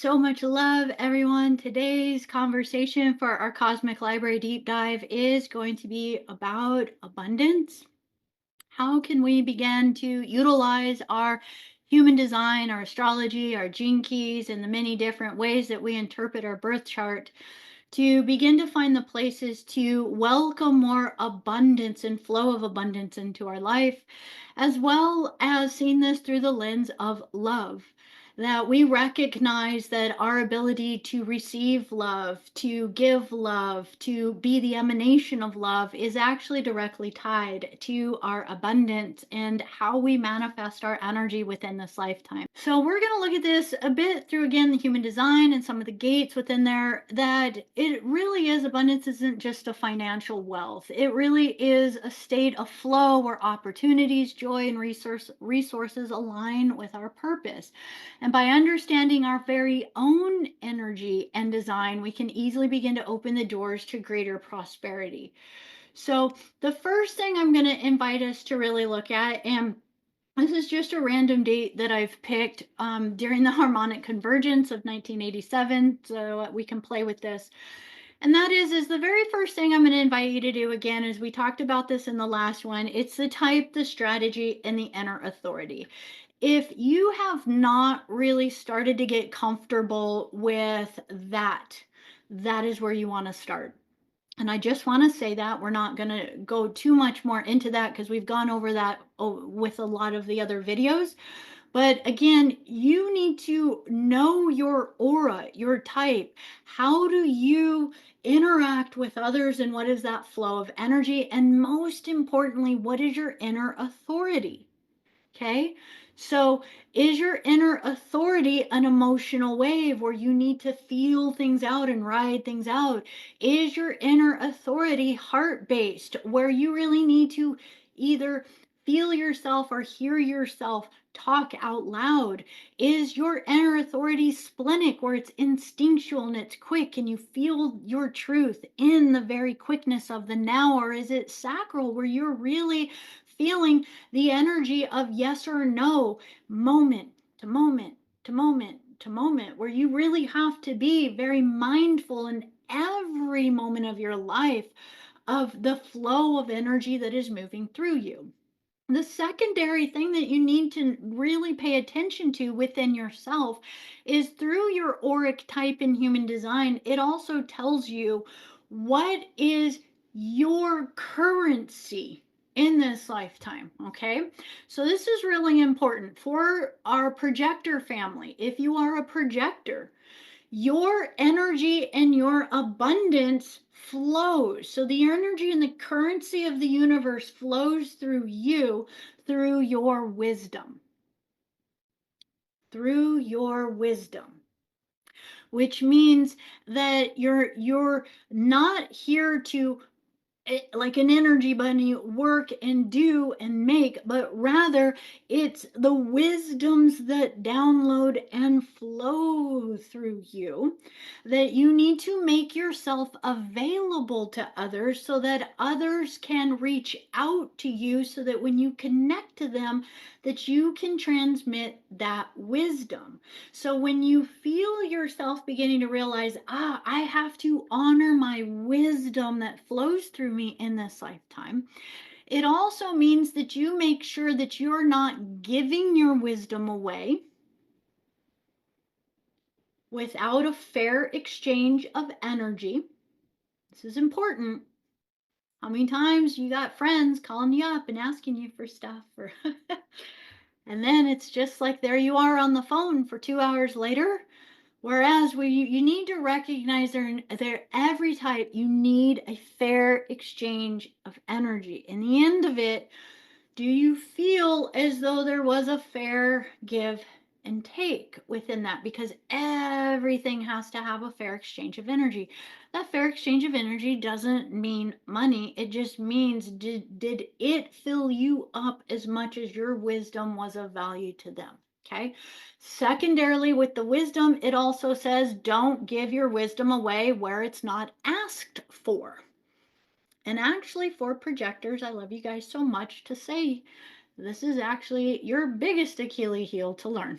so much love, everyone. Today's conversation for our Cosmic Library Deep Dive is going to be about abundance. How can we begin to utilize our human design, our astrology, our gene keys, and the many different ways that we interpret our birth chart to begin to find the places to welcome more abundance and flow of abundance into our life, as well as seeing this through the lens of love. That we recognize that our ability to receive love, to give love, to be the emanation of love is actually directly tied to our abundance and how we manifest our energy within this lifetime. So, we're going to look at this a bit through again the human design and some of the gates within there. That it really is abundance isn't just a financial wealth, it really is a state of flow where opportunities, joy, and resources align with our purpose. And by understanding our very own energy and design, we can easily begin to open the doors to greater prosperity. So, the first thing I'm going to invite us to really look at, and this is just a random date that I've picked during the harmonic convergence of 1987, so we can play with this. And that is the very first thing I'm going to invite you to do again, as we talked about this in the last one. It's the type, the strategy, and the inner authority. If you have not really started to get comfortable with that, that is where you want to start. And I just want to say that we're not going to go too much more into that because we've gone over that with a lot of the other videos. But again, you need to know your aura, your type. How do you interact with others, and what is that flow of energy? And most importantly, what is your inner authority? Okay. So, is your inner authority an emotional wave where you need to feel things out and ride things out? Is your inner authority heart based where you really need to either feel yourself or hear yourself talk out loud? Is your inner authority splenic where it's instinctual and it's quick and you feel your truth in the very quickness of the now? Or is it sacral where you're really feeling the energy of yes or no, moment to moment to moment to moment, where you really have to be very mindful in every moment of your life of the flow of energy that is moving through you? The secondary thing that you need to really pay attention to within yourself is through your auric type in human design. It also tells you what is your currency in this lifetime. Okay, so this is really important for our projector family. If you are a projector, your energy and your abundance flows. So the energy and the currency of the universe flows through you, through your wisdom. Through your wisdom. Which means that you're not here to like an energy bunny work and do and make, but rather it's the wisdoms that download and flow through you, that you need to make yourself available to others so that others can reach out to you, so that when you connect to them, that you can transmit that wisdom. So when you feel yourself beginning to realize, I have to honor my wisdom that flows through me in this lifetime, it also means that you make sure that you're not giving your wisdom away without a fair exchange of energy. This is important. How many times you got friends calling you up and asking you for stuff, or and then it's just like there you are on the phone for 2 hours later. Whereas you need to recognize there every type, you need a fair exchange of energy. In the end of it, do you feel as though there was a fair give and take within that? Because everything has to have a fair exchange of energy. That fair exchange of energy doesn't mean money. It just means, did it fill you up as much as your wisdom was of value to them? Okay. Secondarily, with the wisdom, it also says don't give your wisdom away where it's not asked for. And actually, for projectors, I love you guys so much to say this is actually your biggest Achilles heel to learn.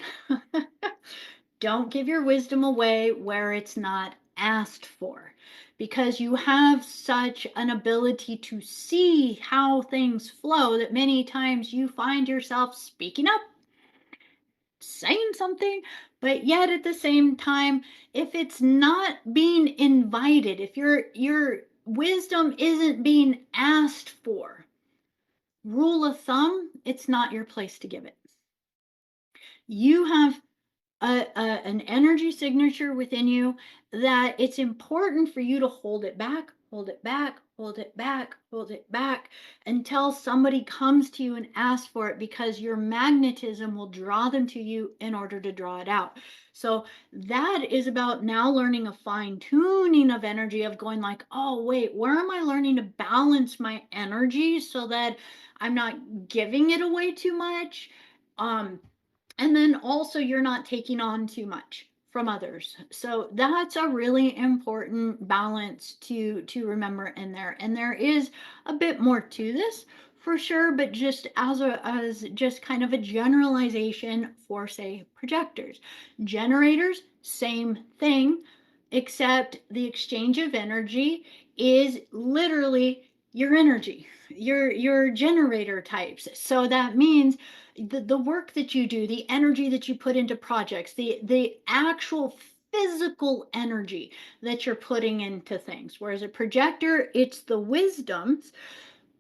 Don't give your wisdom away where it's not asked for, because you have such an ability to see how things flow that many times you find yourself speaking up, saying something, but yet at the same time, if it's not being invited, if your wisdom isn't being asked for, rule of thumb, it's not your place to give it. You have an energy signature within you that it's important for you to hold it back, hold it back, hold it back, hold it back until somebody comes to you and asks for it, because your magnetism will draw them to you in order to draw it out. So that is about now learning a fine tuning of energy, of going like, oh, wait, where am I learning to balance my energy so that I'm not giving it away too much? And then also you're not taking on too much from others. So that's a really important balance to remember in there. And there is a bit more to this for sure, but just as just kind of a generalization for, say, projectors. Generators, same thing, except the exchange of energy is literally your energy, your generator types. So that means the work that you do, the energy that you put into projects, the actual physical energy that you're putting into things. Whereas a projector, it's the wisdoms.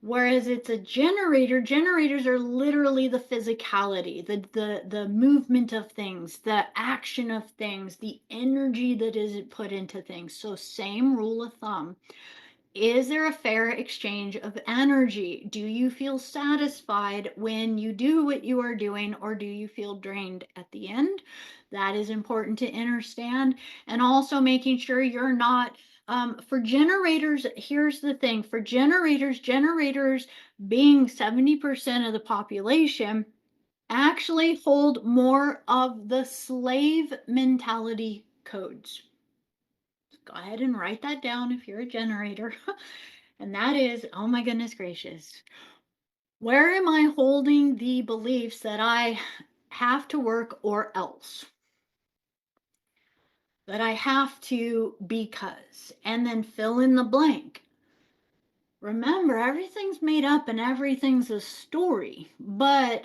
Whereas it's a generator, generators are literally the physicality, the movement of things, the action of things, the energy that is put into things. So same rule of thumb. Is there a fair exchange of energy? Do you feel satisfied when you do what you are doing, or do you feel drained at the end? That is important to understand. And also making sure you're not, for generators, here's the thing, for generators being 70% of the population, actually hold more of the slave mentality codes. Go ahead and write that down if you're a generator. And that is, oh my goodness gracious, where am I holding the beliefs that I have to work or else? That I have to because, and then fill in the blank. Remember, everything's made up and everything's a story, but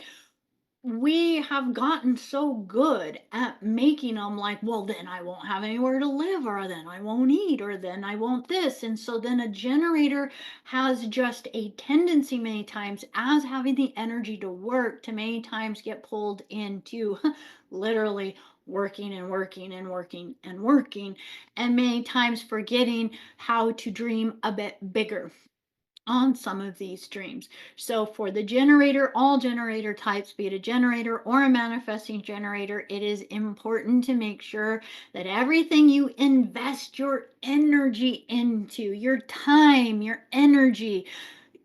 we have gotten so good at making them like, well, then I won't have anywhere to live, or then I won't eat, or then I won't this. And so then a generator has just a tendency many times, as having the energy to work, to many times get pulled into literally working and working and working and working, and many times forgetting how to dream a bit bigger on some of these dreams. So for the generator, all generator types, be it a generator or a manifesting generator, it is important to make sure that everything you invest your energy into, your time, your energy,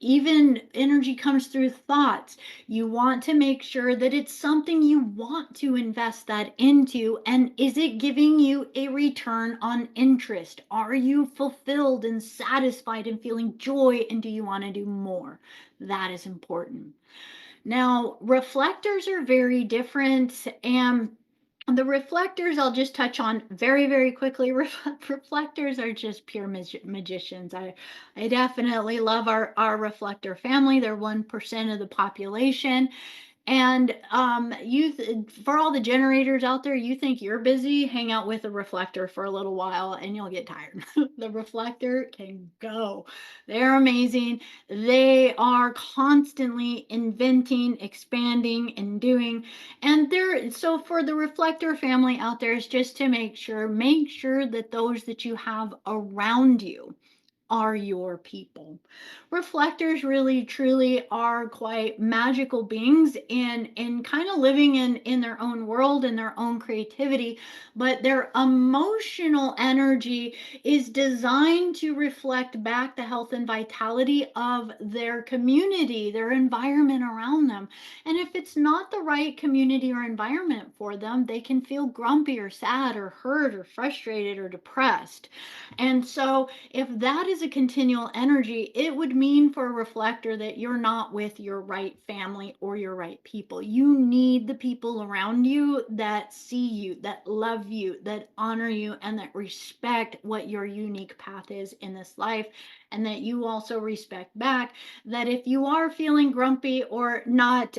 even energy comes through thoughts. You want to make sure that it's something you want to invest that into. And is it giving you a return on interest? Are you fulfilled and satisfied and feeling joy? And do you want to do more? That is important. Now, reflectors are very different. And the reflectors, I'll just touch on very, very quickly. Reflectors are just pure magicians. I definitely love our reflector family. They're 1% of the population. And for all the generators out there, you think you're busy, hang out with a reflector for a little while and you'll get tired. The reflector can go. They're amazing. They are constantly inventing, expanding, and doing. And they're so for the reflector family out there, is just to make sure that those that you have around you are your people. Reflectors really truly are quite magical beings in kind of living in their own world and their own creativity, but their emotional energy is designed to reflect back the health and vitality of their community, their environment around them. And if it's not the right community or environment for them, they can feel grumpy or sad or hurt or frustrated or depressed. And so if that is a continual energy, it would mean for a reflector that you're not with your right family or your right people. You need the people around you that see you, that love you, that honor you, and that respect what your unique path is in this life. And that you also respect back that if you are feeling grumpy or not,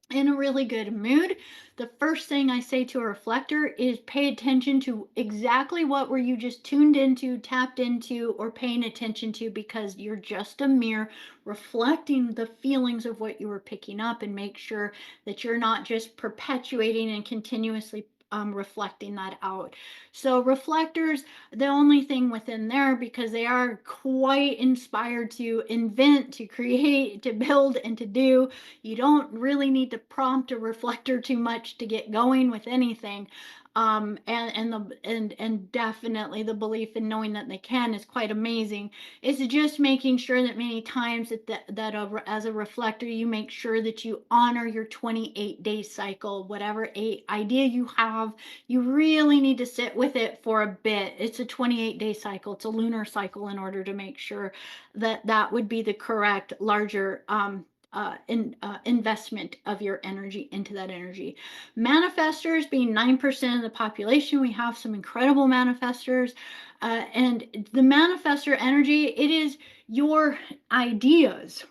in a really good mood, the first thing I say to a reflector is pay attention to exactly what were you just tuned into, tapped into, or paying attention to, because you're just a mirror reflecting the feelings of what you were picking up, and make sure that you're not just perpetuating and continuously reflecting that out. So reflectors, the only thing within there, because they are quite inspired to invent, to create, to build, and to do, you don't really need to prompt a reflector too much to get going with anything. And definitely the belief in knowing that they can is quite amazing. It's just making sure that many times as a reflector, you make sure that you honor your 28-day cycle. Whatever idea you have, you really need to sit with it for a bit. It's a 28-day cycle. It's a lunar cycle, in order to make sure that that would be the correct larger investment of your energy into that energy. Manifestors being 9% of the population, we have some incredible manifestors. And the manifestor energy, it is your ideas.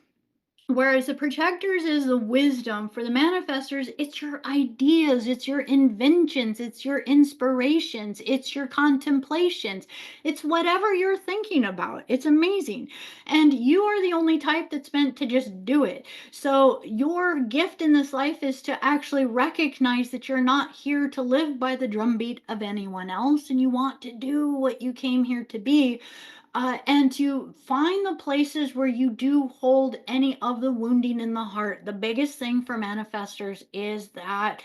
Whereas the projectors is the wisdom, for the manifestors, it's your ideas, it's your inventions, it's your inspirations, it's your contemplations, it's whatever you're thinking about. It's amazing. And you are the only type that's meant to just do it. So your gift in this life is to actually recognize that you're not here to live by the drumbeat of anyone else, and you want to do what you came here to be, and to find the places where you do hold any of the wounding in the heart. The biggest thing for manifestors is that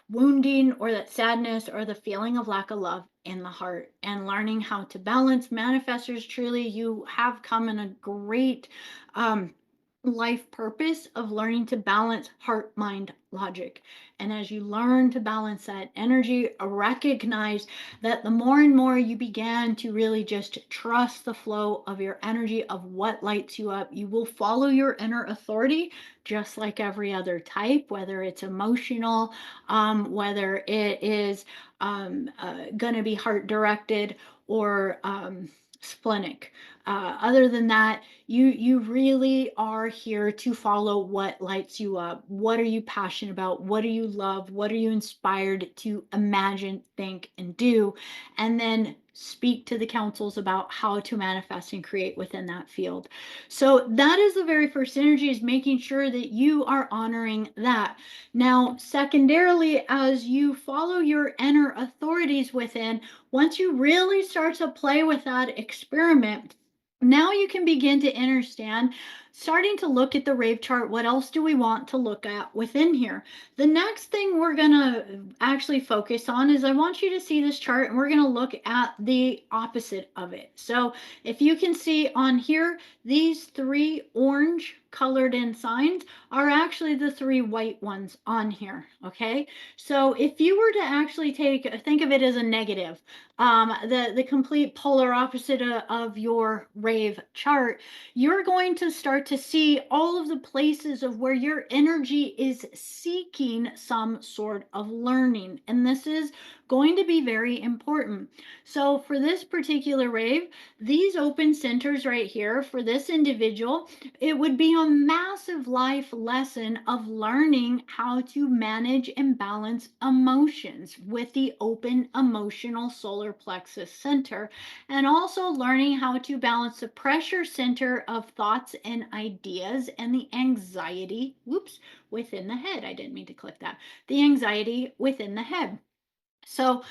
wounding, or that sadness, or the feeling of lack of love in the heart, and learning how to balance. Manifestors, truly, you have come in a great life purpose of learning to balance heart, mind, logic. And as you learn to balance that energy, recognize that the more and more you begin to really just trust the flow of your energy, of what lights you up, you will follow your inner authority, just like every other type, whether it's emotional, whether it is going to be heart directed, or splenic. Other than that, you really are here to follow what lights you up. What are you passionate about? What do you love? What are you inspired to imagine, think, and do? And then speak to the councils about how to manifest and create within that field. So that is the very first energy, is making sure that you are honoring that. Now, secondarily, as you follow your inner authorities within, once you really start to play with that experiment, now you can begin to understand, starting to look at the rave chart. What else do we want to look at within here? The next thing we're going to actually focus on is, I want you to see this chart, and we're going to look at the opposite of it. So if you can see on here, these three orange colored in signs are actually the three white ones on here. Okay, so if you were to actually think of it as a negative, the complete polar opposite of your rave chart, you're going to start to see all of the places of where your energy is seeking some sort of learning. And this is going to be very important. So for this particular rave, these open centers right here, for this individual, it would be a massive life lesson of learning how to manage and balance emotions with the open emotional solar plexus center, and also learning how to balance the pressure center of thoughts and ideas, and the anxiety, within the head. I didn't mean to click that. The anxiety within the head. So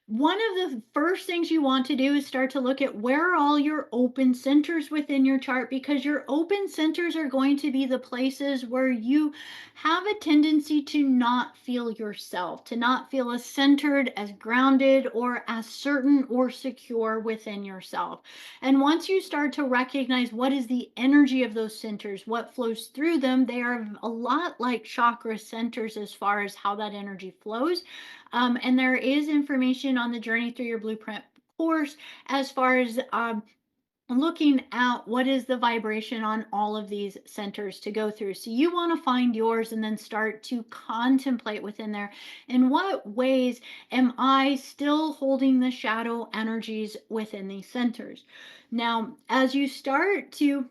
one of the first things you want to do is start to look at where are all your open centers within your chart, because your open centers are going to be the places where you have a tendency to not feel yourself, to not feel as centered, as grounded, or as certain or secure within yourself. And once you start to recognize what is the energy of those centers, what flows through them, they are a lot like chakra centers as far as how that energy flows. And there is information on the Journey Through Your Blueprint course as far as looking at what is the vibration on all of these centers to go through. So you want to find yours and then start to contemplate within there. In what ways am I still holding the shadow energies within these centers? Now, as you start to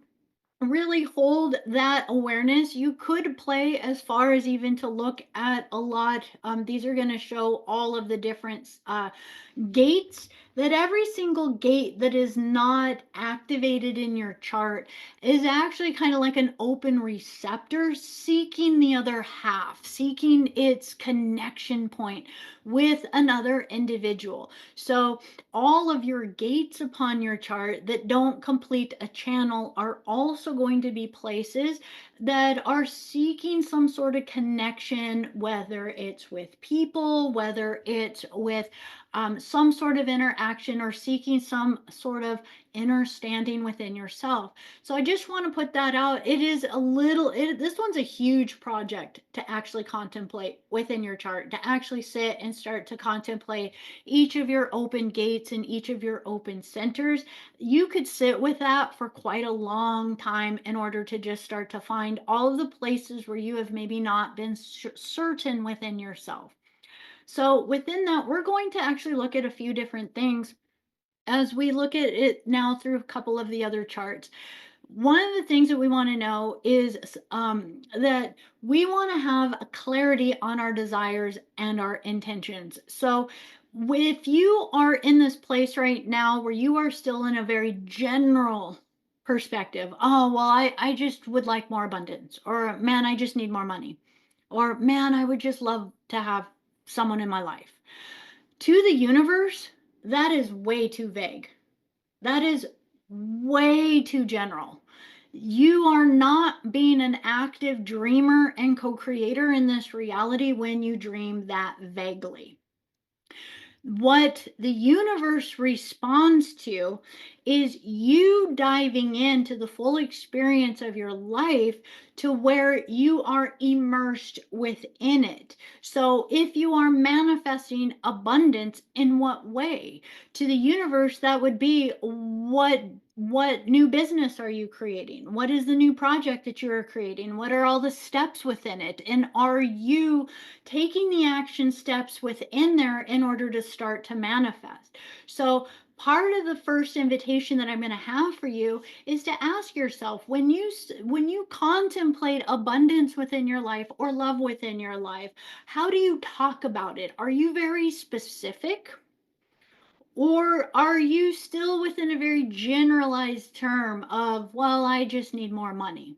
really hold that awareness, you could play as far as even to look at a lot. These are going to show all of the different gates, that every single gate that is not activated in your chart is actually kind of like an open receptor seeking the other half, seeking its connection point with another individual. So all of your gates upon your chart that don't complete a channel are also going to be places that are seeking some sort of connection, whether it's with people, whether it's with some sort of interaction, or seeking some sort of inner standing within yourself. So I just want to put that out. It is a little, this one's a huge project to actually contemplate within your chart, to actually sit and start to contemplate each of your open gates and each of your open centers. You could sit with that for quite a long time in order to just start to find all of the places where you have maybe not been certain within yourself. So within that, we're going to actually look at a few different things as we look at it now through a couple of the other charts. One of the things that we want to know is that we want to have a clarity on our desires and our intentions. So if you are in this place right now where you are still in a very general perspective, oh, well, I just would like more abundance, or man, I just need more money, or man, I would just love to have someone in my life. To the universe, that is way too vague. That is way too general. You are not being an active dreamer and co creator in this reality when you dream that vaguely. What the universe responds to is you diving into the full experience of your life to where you are immersed within it. So if you are manifesting abundance, in what way? To the universe, that would be what new business are you creating? What is the new project that you are creating? What are all the steps within it? And are you taking the action steps within there in order to start to manifest? So part of the first invitation that I'm going to have for you is to ask yourself, when you contemplate abundance within your life or love within your life, how do you talk about it? Are you very specific, or are you still within a very generalized term of, well, I just need more money?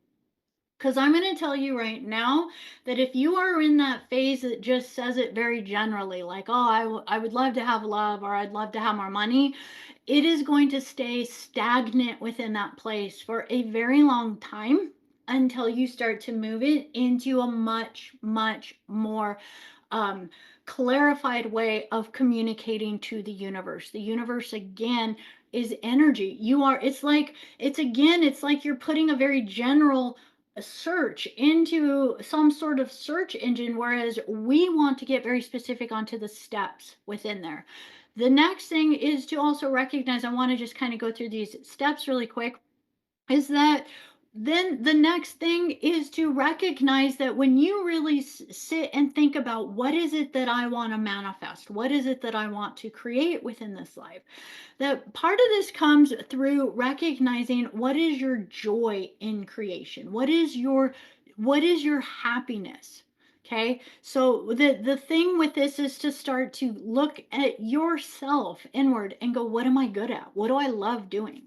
Because I'm going to tell you right now that if you are in that phase that just says it very generally, like, oh, I would love to have love, or I'd love to have more money, it is going to stay stagnant within that place for a very long time until you start to move it into a much, much more um, clarified way of communicating to the universe. The universe, again, is energy. It's like you're putting a very general search into some sort of search engine, whereas we want to get very specific onto the steps within there. The next thing is to also recognize, I want to just kind of go through these steps really quick, is that then the next thing is to recognize that when you really sit and think about, what is it that I want to manifest? What is it that I want to create within this life? That part of this comes through recognizing, what is your joy in creation? What is your happiness? Okay, so the thing with this is to start to look at yourself inward and go, what am I good at? What do I love doing?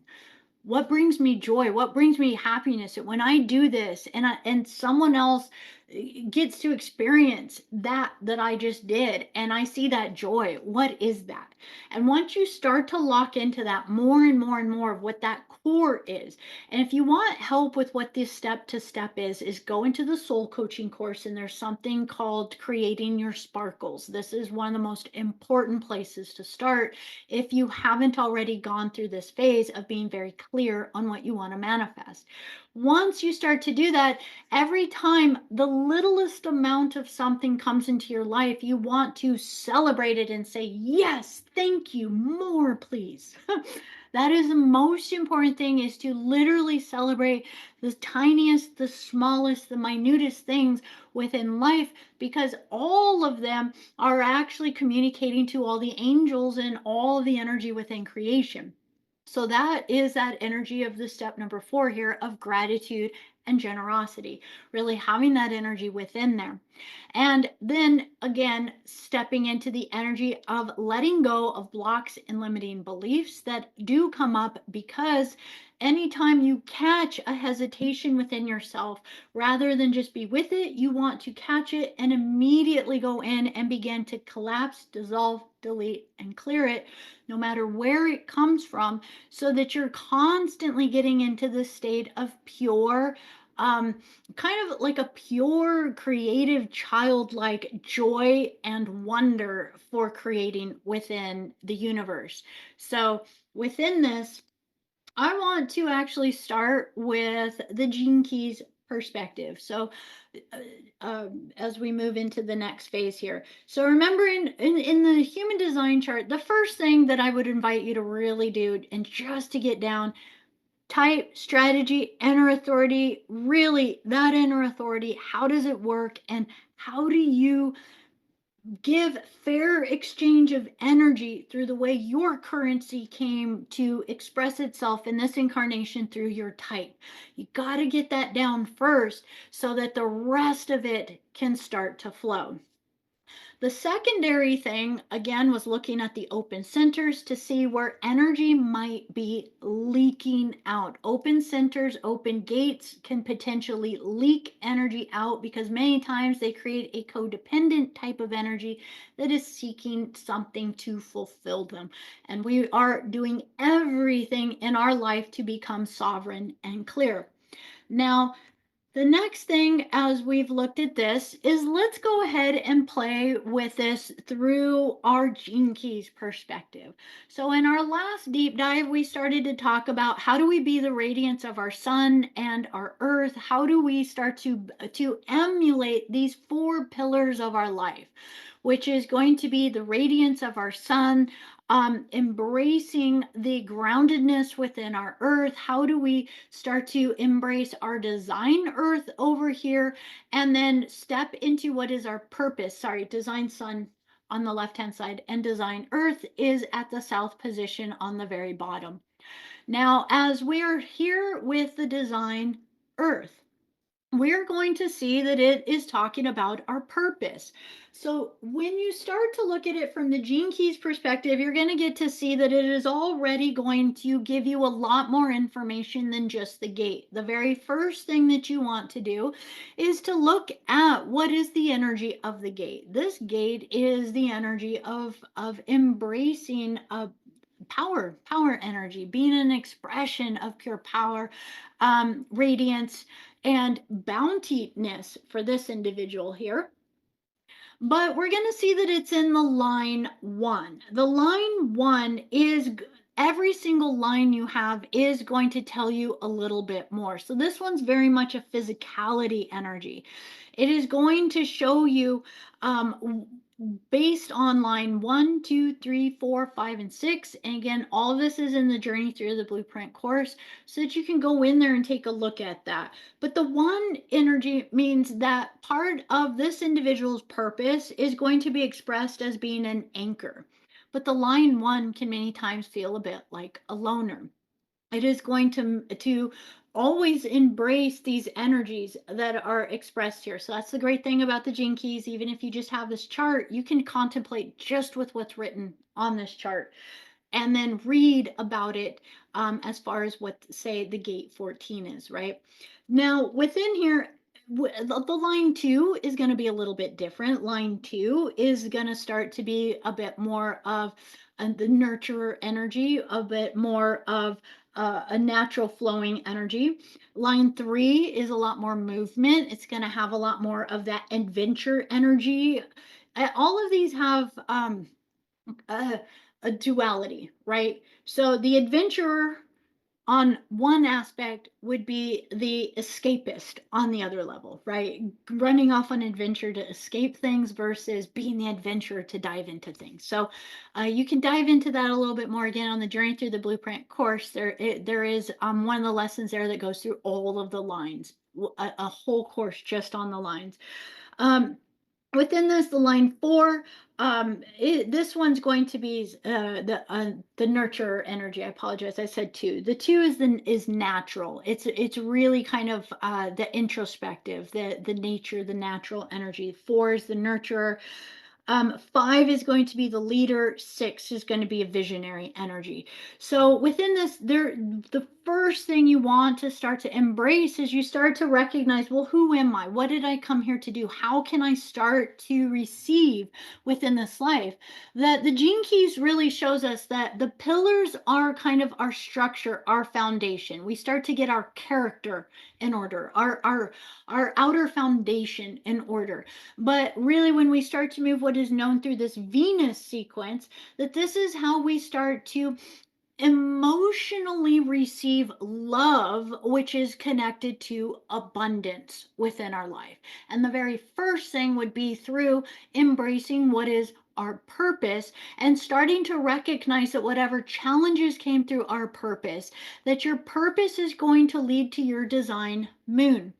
What brings me joy? What brings me happiness? When I do this and someone else gets to experience that I just did, and I see that joy, what is that? And once you start to lock into that more and more and more of what that core is, and if you want help with what this step to step is go into the soul coaching course, and there's something called creating your sparkles. This is one of the most important places to start if you haven't already gone through this phase of being very clear on what you want to manifest. Once you start to do that, every time the littlest amount of something comes into your life, you want to celebrate it and say, yes, thank you, more, please. That is the most important thing, is to literally celebrate the tiniest, the smallest, the minutest things within life, because all of them are actually communicating to all the angels and all of the energy within creation. So that is that energy of the step number 4 here of gratitude and generosity, really having that energy within there. And then again, stepping into the energy of letting go of blocks and limiting beliefs that do come up, because anytime you catch a hesitation within yourself, rather than just be with it, you want to catch it and immediately go in and begin to collapse, dissolve, delete, and clear it, no matter where it comes from, so that you're constantly getting into the state of pure, um, kind of like a pure, creative, childlike joy and wonder for creating within the universe. So, within this, I want to actually start with the Gene Keys perspective. So, uh, as we move into the next phase here. So, remember in the human design chart, the first thing that I would invite you to really do, and just to get down, type strategy, inner authority, really that inner authority. How does it work? And how do you give fair exchange of energy through the way your currency came to express itself in this incarnation through your type? You got to get that down first so that the rest of it can start to flow. The secondary thing, again, was looking at the open centers to see where energy might be leaking out. Open centers, open gates can potentially leak energy out, because many times they create a codependent type of energy that is seeking something to fulfill them. And we are doing everything in our life to become sovereign and clear. Now, the next thing, as we've looked at this, is let's go ahead and play with this through our Gene Keys perspective. So in our last deep dive, we started to talk about how do we be the radiance of our sun and our earth? How do we start to emulate these 4 pillars of our life, which is going to be the radiance of our sun, embracing the groundedness within our earth. How do we start to embrace our design earth over here, and then step into what is our purpose? Sorry, design sun on the left hand side, and design earth is at the south position on the very bottom. Now, as we are here with the design earth, we're going to see that it is talking about our purpose. So when you start to look at it from the Gene Keys perspective, you're going to get to see that it is already going to give you a lot more information than just the gate. The very first thing that you want to do is to look at what is the energy of the gate. This gate is the energy of embracing a power energy, being an expression of pure power, radiance, and bountiness for this individual here. But we're going to see that it's in the line 1. The line 1 is, every single line you have is going to tell you a little bit more. So this one's very much a physicality energy. It is going to show you, based on line 1, 2, 3, 4, 5, and 6. And again, all of this is in the Journey Through the Blueprint course, so that you can go in there and take a look at that. But the 1 energy means that part of this individual's purpose is going to be expressed as being an anchor. But the line 1 can many times feel a bit like a loner. It is going to always embrace these energies that are expressed here. So that's the great thing about the Gene Keys. Even if you just have this chart, you can contemplate just with what's written on this chart, and then read about it, as far as what, say, the gate 14 is, right? Now, within here, the line 2 is going to be a little bit different. Line 2 is going to start to be a bit more of the nurturer energy, a bit more of a natural flowing energy. Line 3 is a lot more movement. It's going to have a lot more of that adventure energy. All of these have, a, a duality, right? So the adventurer on one aspect would be the escapist on the other level, right? Running off on adventure to escape things versus being the adventurer to dive into things. So you can dive into that a little bit more again on the Journey Through the Blueprint course. There is one of the lessons there that goes through all of the lines, a whole course just on the lines. Um, Within this, the line four, this one's going to be the nurture energy. I apologize, I said two. The two is natural. It's really kind of the introspective, the nature, the natural energy. Four is the nurturer. Five is going to be the leader. Six is going to be a visionary energy. So within this, the first thing you want to start to embrace is you start to recognize, well, who am I? What did I come here to do? How can I start to receive within this life? That the Gene Keys really shows us that the pillars are kind of our structure, our foundation. We start to get our character in order, our outer foundation in order. But really, when we start to move what is known through this Venus sequence, that this is how we start to emotionally receive love, which is connected to abundance within our life. And the very first thing would be through embracing what is our purpose and starting to recognize that whatever challenges came through our purpose, that your purpose is going to lead to your design moon,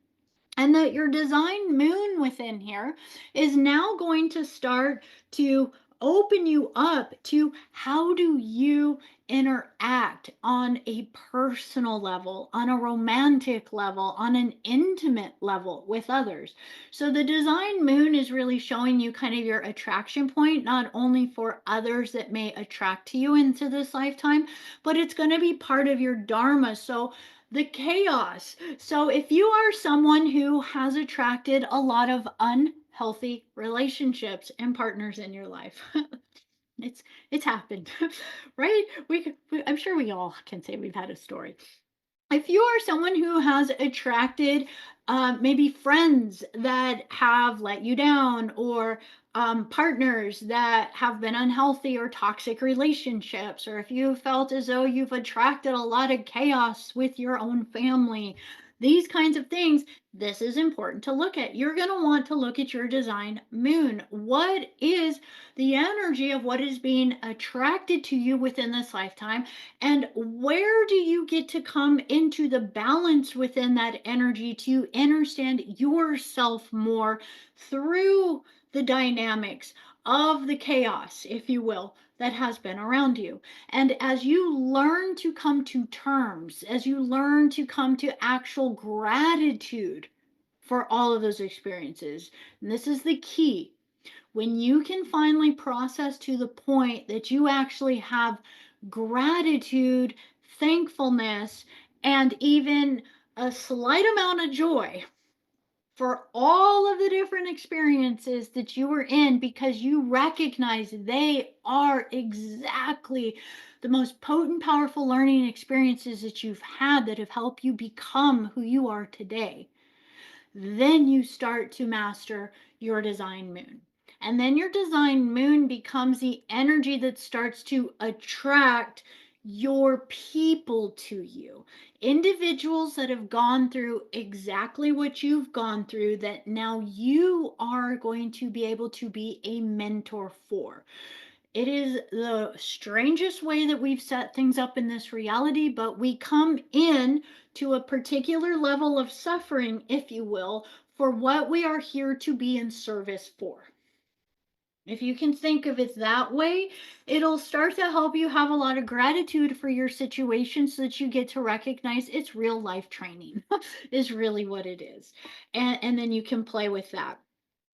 and that your design moon within here is now going to start to open you up to how do you interact on a personal level, on a romantic level, on an intimate level with others. So the design moon is really showing you kind of your attraction point, not only for others that may attract to you into this lifetime, but it's going to be part of your dharma. So the chaos. So if you are someone who has attracted a lot of unhealthy relationships and partners in your life, it's it's happened, right? I'm sure we all can say we've had a story. If you are someone who has attracted maybe friends that have let you down, or partners that have been unhealthy or toxic relationships, or if you felt as though you've attracted a lot of chaos with your own family, these kinds of things, this is important to look at. You're going to want to look at your design moon. What is the energy of what is being attracted to you within this lifetime? And where do you get to come into the balance within that energy to understand yourself more through the dynamics of the chaos, if you will, that has been around you? And as you learn to come to terms, as you learn to come to actual gratitude for all of those experiences, and this is the key, when you can finally process to the point that you actually have gratitude, thankfulness, and even a slight amount of joy for all of the different experiences that you were in, because you recognize they are exactly the most potent, powerful learning experiences that you've had that have helped you become who you are today, then you start to master your design moon. And then your design moon becomes the energy that starts to attract your people to you. Individuals that have gone through exactly what you've gone through, that now you are going to be able to be a mentor for. It is the strangest way that we've set things up in this reality, but we come in to a particular level of suffering, if you will, for what we are here to be in service for. If you can think of it that way, it'll start to help you have a lot of gratitude for your situation, so that you get to recognize it's real life training, is really what it is. And then you can play with that.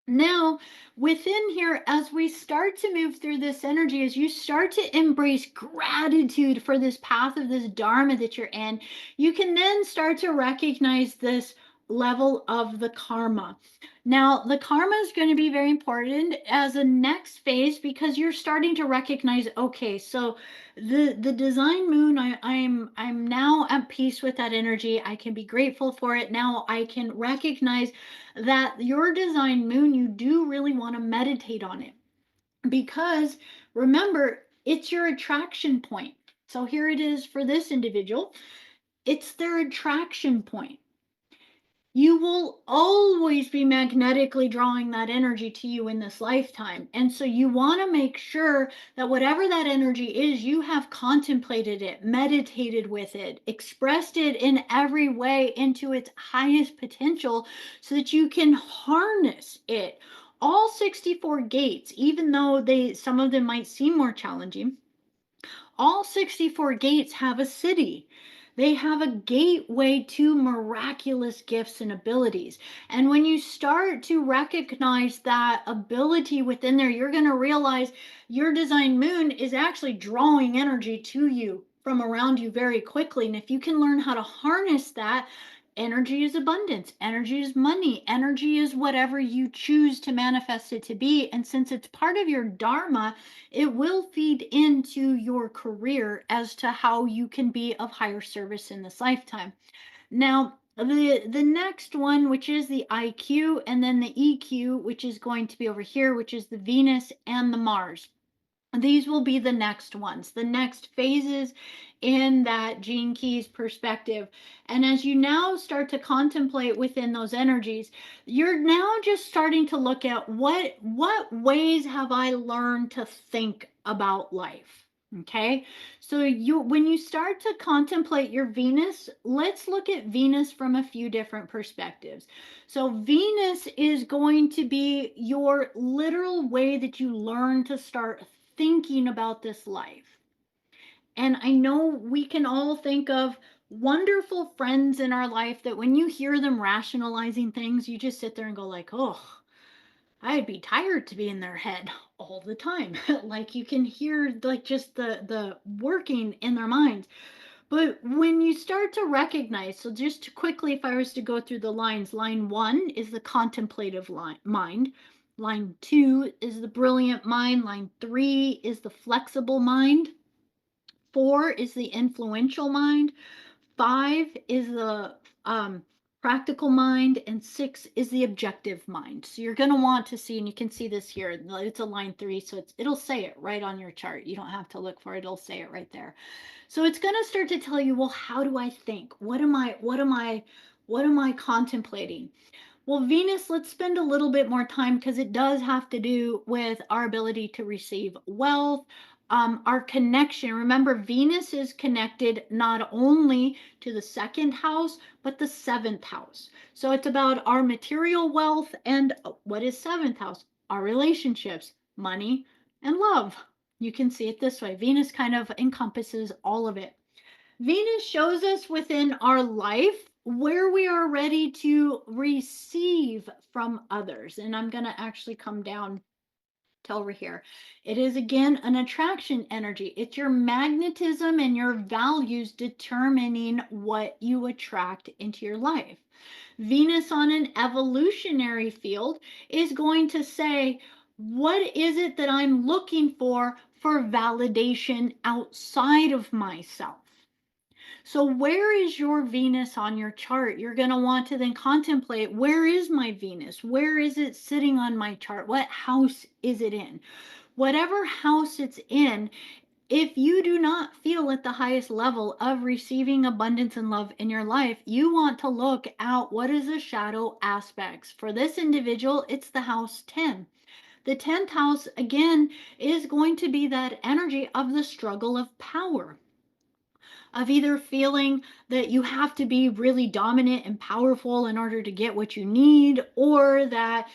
Now, within here, as we start to move through this energy, as you start to embrace gratitude for this path of this Dharma that you're in, you can then start to recognize this level of the karma. Now, the karma is going to be very important as a next phase, because you're starting to recognize, okay, so the design moon, I'm now at peace with that energy. I can be grateful for it. Now I can recognize that your design moon, you do really want to meditate on it, because remember, it's your attraction point. So here it is for this individual. It's their attraction point. You will always be magnetically drawing that energy to you in this lifetime. And so you want to make sure that whatever that energy is, you have contemplated it, meditated with it, expressed it in every way into its highest potential so that you can harness it. All 64 gates, even though some of them might seem more challenging, all 64 gates have a city. They have a gateway to miraculous gifts and abilities. And when you start to recognize that ability within there, you're going to realize your design moon is actually drawing energy to you from around you very quickly. And if you can learn how to harness that, energy is abundance, energy is money, energy is whatever you choose to manifest it to be. And since it's part of your dharma, it will feed into your career as to how you can be of higher service in this lifetime. Now, the next one, which is the IQ, and then the EQ, which is going to be over here, which is the Venus and the Mars. These will be the next ones, the next phases in that Gene Keys perspective. And as you now start to contemplate within those energies, you're now just starting to look at what ways have I learned to think about life. Okay, so when you start to contemplate your Venus, let's look at Venus from a few different perspectives. So Venus is going to be your literal way that you learn to start thinking about this life. And I know we can all think of wonderful friends in our life that when you hear them rationalizing things, you just sit there and go like, "Oh, I'd be tired to be in their head all the time." Like you can hear like just the working in their minds. But when you start to recognize, so just quickly, if I was to go through the lines, line 1 is the contemplative mind. Line 2 is the brilliant mind. Line 3 is the flexible mind. 4 is the influential mind. 5 is the practical mind. And 6 is the objective mind. So you're going to want to see, and you can see this here. It's a line 3, so it'll say it right on your chart. You don't have to look for it. It'll say it right there. So it's going to start to tell you, well, how do I think? What am I contemplating? Well, Venus, let's spend a little bit more time because it does have to do with our ability to receive wealth, our connection. Remember, Venus is connected not only to the second house, but the seventh house. So it's about our material wealth and what is seventh house? Our relationships, money, and love. You can see it this way. Venus kind of encompasses all of it. Venus shows us within our life where we are ready to receive from others. And I'm going to actually come down to over here. It is again an attraction energy. It's your magnetism and your values determining what you attract into your life. Venus on an evolutionary field is going to say, what is it that I'm looking for validation outside of myself? So, where is your Venus on your chart? You're going to want to then contemplate, where is my Venus? Where is it sitting on my chart? What house is it in? Whatever house it's in, if you do not feel at the highest level of receiving abundance and love in your life, you want to look at what is the shadow aspects. For this individual, it's the house 10. The 10th house, again, is going to be that energy of the struggle of power, of either feeling that you have to be really dominant and powerful in order to get what you need, or that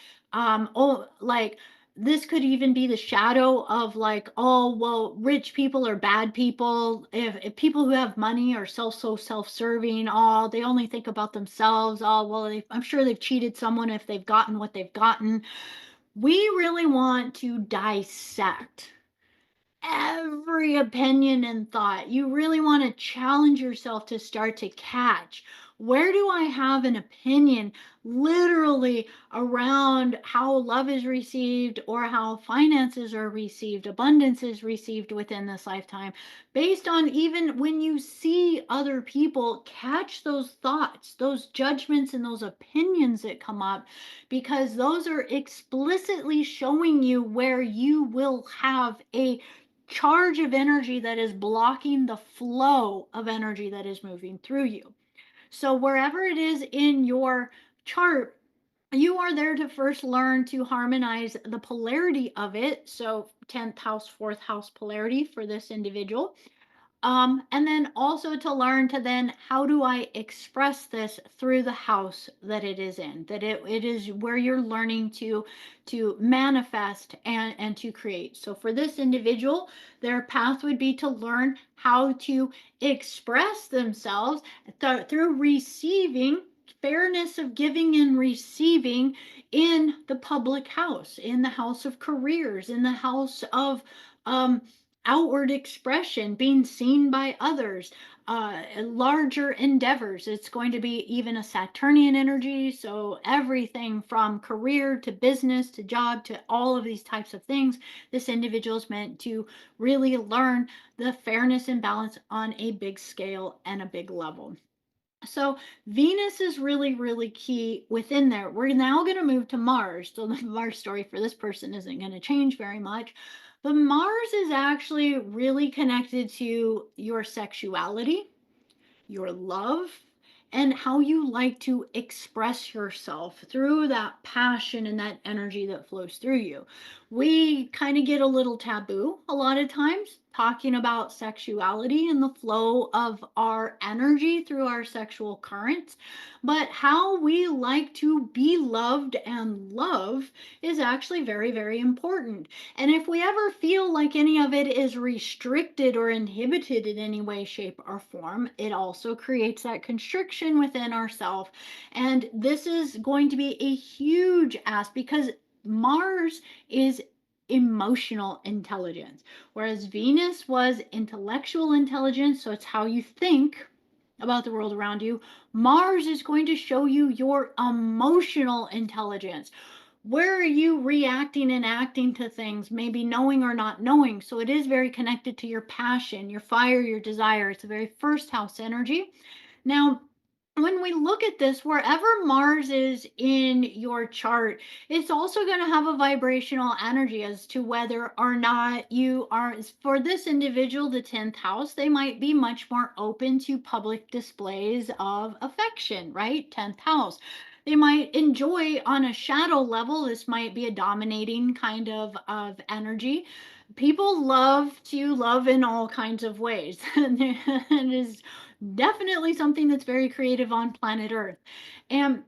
like this could even be the shadow of like, oh well, rich people are bad people. If people who have money are so self-serving, oh they only think about themselves, oh well I'm sure they've cheated someone if they've gotten what they've gotten. We really want to dissect every opinion and thought. You really want to challenge yourself to start to catch, where do I have an opinion literally around how love is received or how finances are received, abundance is received within this lifetime, based on even when you see other people, catch those thoughts, those judgments, and those opinions that come up, because those are explicitly showing you where you will have a charge of energy that is blocking the flow of energy that is moving through you. So, wherever it is in your chart, you are there to first learn to harmonize the polarity of it. So, 10th house, 4th house polarity for this individual. And then also to learn to then how do I express this through the house that it is in, that it is where you're learning to manifest and to create. So for this individual, their path would be to learn how to express themselves through receiving, fairness of giving and receiving in the public house, in the house of careers, in the house of um, outward expression, being seen by others, larger endeavors. It's going to be even a Saturnian energy. So, everything from career to business to job to all of these types of things, this individual is meant to really learn the fairness and balance on a big scale and a big level. So Venus is really, really key within there. We're now going to move to Mars. So the Mars story for this person isn't going to change very much. But Mars is actually really connected to your sexuality, your love, and how you like to express yourself through that passion and that energy that flows through you. We kind of get a little taboo a lot of times talking about sexuality and the flow of our energy through our sexual currents, but how we like to be loved and love is actually very, very important. And if we ever feel like any of it is restricted or inhibited in any way, shape, or form, it also creates that constriction within ourselves. And this is going to be a huge ask because Mars is emotional intelligence, whereas Venus was intellectual intelligence. So it's how you think about the world around you. Mars is going to show you your emotional intelligence. Where are you reacting and acting to things, maybe knowing or not knowing? So it is very connected to your passion, your fire, your desire. It's a very first house energy. Now, when we look at this, wherever Mars is in your chart, it's also going to have a vibrational energy as to whether or not you are, for this individual, the 10th house, they might be much more open to public displays of affection, right? 10th house. They might enjoy on a shadow level, this might be a dominating kind of energy. People love to love in all kinds of ways. It is definitely something that's very creative on planet Earth. And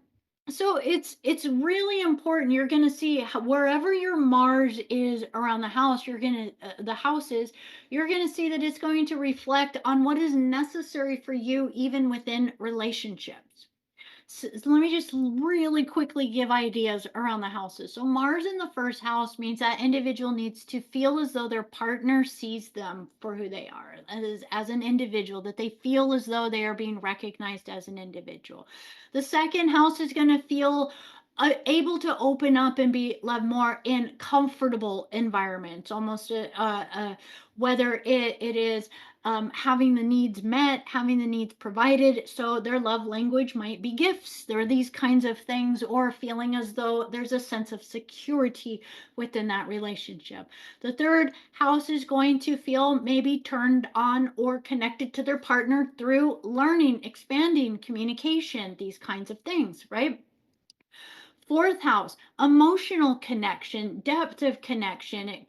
so it's really important. You're going to see wherever your Mars is around the house, you're going to the houses, you're going to see that it's going to reflect on what is necessary for you even within relationships. So let me just really quickly give ideas around the houses. So Mars in the first house means that individual needs to feel as though their partner sees them for who they are, as an individual, that they feel as though they are being recognized as an individual. The second house is going to feel able to open up and be loved more in comfortable environments, almost whether it is having the needs met, having the needs provided. So their love language might be gifts. There are these kinds of things, or feeling as though there's a sense of security within that relationship. The third house is going to feel maybe turned on or connected to their partner through learning, expanding, communication, these kinds of things, right? Fourth house, emotional connection, depth of connection.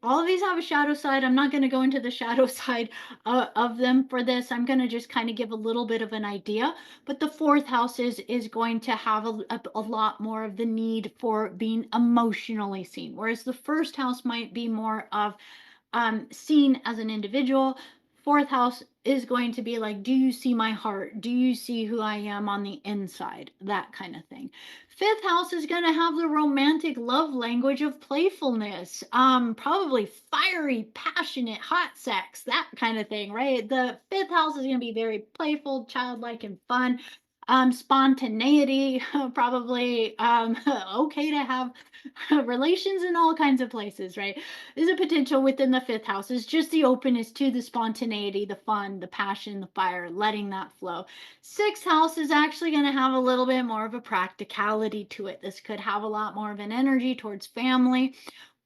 All of these have a shadow side. I'm not going to go into the shadow side of them for this. I'm going to just kind of give a little bit of an idea. But the fourth house is going to have a lot more of the need for being emotionally seen, whereas the first house might be more of seen as an individual. Fourth house is going to be like, do you see my heart? Do you see who I am on the inside? That kind of thing. Fifth house is going to have the romantic love language of playfulness, probably fiery, passionate, hot sex, that kind of thing, right? The fifth house is going to be very playful, childlike, and fun. Spontaneity, probably okay to have relations in all kinds of places, right? There's a potential within the fifth house is just the openness to the spontaneity, the fun, the passion, the fire, letting that flow. Sixth house is actually going to have a little bit more of a practicality to it. This could have a lot more of an energy towards family.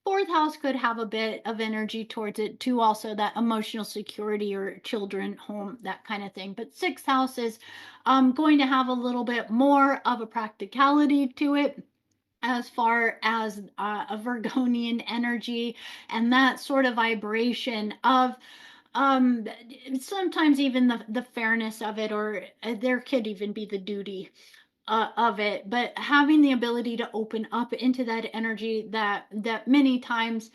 Fourth house could have a bit of energy towards it too, also that emotional security or children, home, that kind of thing. But sixth house is going to have a little bit more of a practicality to it, as far as a Virgonian energy and that sort of vibration of um sometimes even the fairness of it, or there could even be the duty of it, but having the ability to open up into that energy, that many times